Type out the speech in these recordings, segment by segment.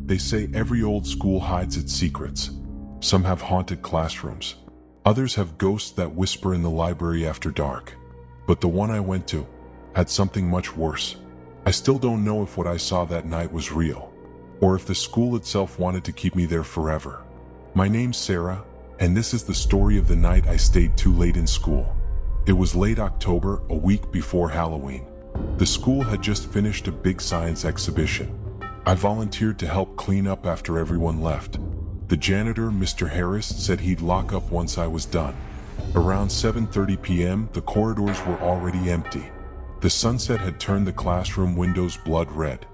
They say every old school hides its secrets. Some have haunted classrooms. Others have ghosts that whisper in the library after dark. But the one I went to had something much worse. I still don't know if what I saw that night was real, or if the school itself wanted to keep me there forever. My name's Sarah, and this is the story of the night I stayed too late in school. It was late October, a week before Halloween. The school had just finished a big science exhibition. I volunteered to help clean up after everyone left. The janitor, Mr. Harris, said he'd lock up once I was done. Around 7:30 p.m., the corridors were already empty. The sunset had turned the classroom windows blood red.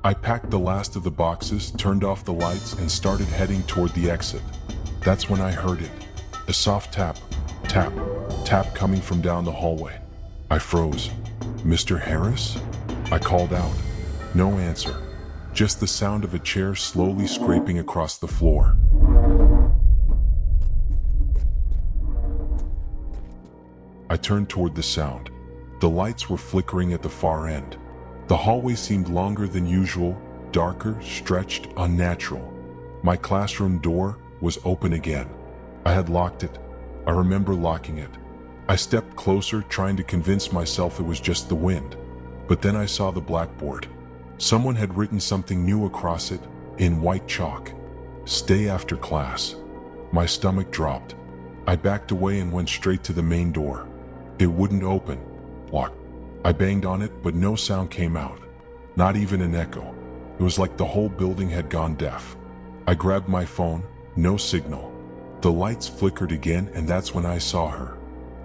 I packed the last of the boxes, turned off the lights, and started heading toward the exit. That's when I heard it. A soft tap, tap, tap coming from down the hallway. I froze. "Mr. Harris?" I called out. No answer. Just the sound of a chair slowly scraping across the floor. I turned toward the sound. The lights were flickering at the far end. The hallway seemed longer than usual, darker, stretched, unnatural. My classroom door was open again. I had locked it. I remember locking it. I stepped closer, trying to convince myself it was just the wind. But then I saw the blackboard. Someone had written something new across it, in white chalk. "Stay after class." My stomach dropped. I backed away and went straight to the main door. It wouldn't open. Locked. I banged on it, but no sound came out. Not even an echo. It was like the whole building had gone deaf. I grabbed my phone. No signal. The lights flickered again, and that's when I saw her.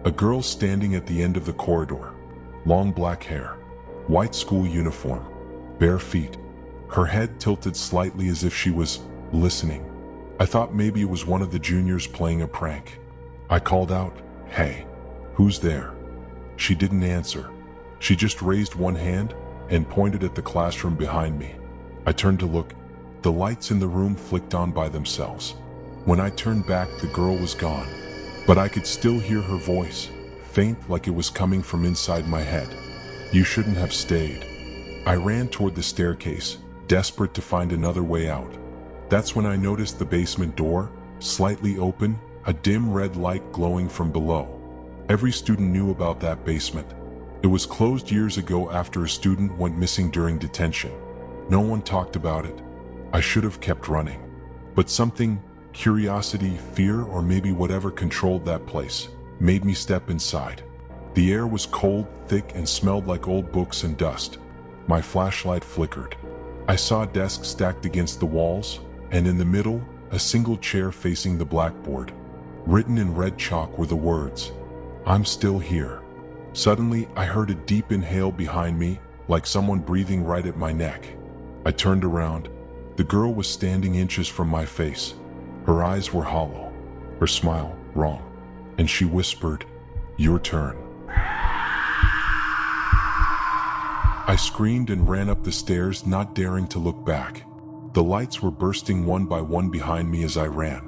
A girl standing at the end of the corridor. Long black hair. White school uniform. Bare feet. Her head tilted slightly as if she was listening. I thought maybe it was one of the juniors playing a prank. I called out, "Hey, who's there?" She didn't answer. She just raised one hand and pointed at the classroom behind me. I turned to look. The lights in the room flicked on by themselves. When I turned back, the girl was gone. But I could still hear her voice, faint like it was coming from inside my head. "You shouldn't have stayed." I ran toward the staircase, desperate to find another way out. That's when I noticed the basement door, slightly open, a dim red light glowing from below. Every student knew about that basement. It was closed years ago after a student went missing during detention. No one talked about it. I should have kept running. But something, curiosity, fear, or maybe whatever controlled that place, made me step inside. The air was cold, thick, and smelled like old books and dust. My flashlight flickered. I saw a desk stacked against the walls, and in the middle, a single chair facing the blackboard. Written in red chalk were the words, "I'm still here." Suddenly, I heard a deep inhale behind me, like someone breathing right at my neck. I turned around. The girl was standing inches from my face. Her eyes were hollow, her smile wrong, and she whispered, "Your turn." I screamed and ran up the stairs, not daring to look back. The lights were bursting one by one behind me as I ran.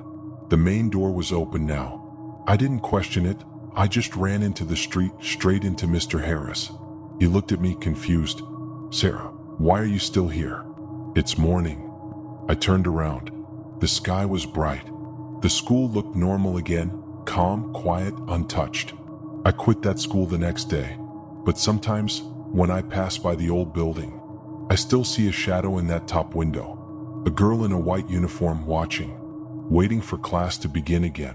The main door was open now. I didn't question it. I just ran into the street, straight into Mr. Harris. He looked at me confused. "Sarah, why are you still here?" "It's morning." I turned around. The sky was bright. The school looked normal again, calm, quiet, untouched. I quit that school the next day. But sometimes, when I pass by the old building, I still see a shadow in that top window. A girl in a white uniform watching, waiting for class to begin again.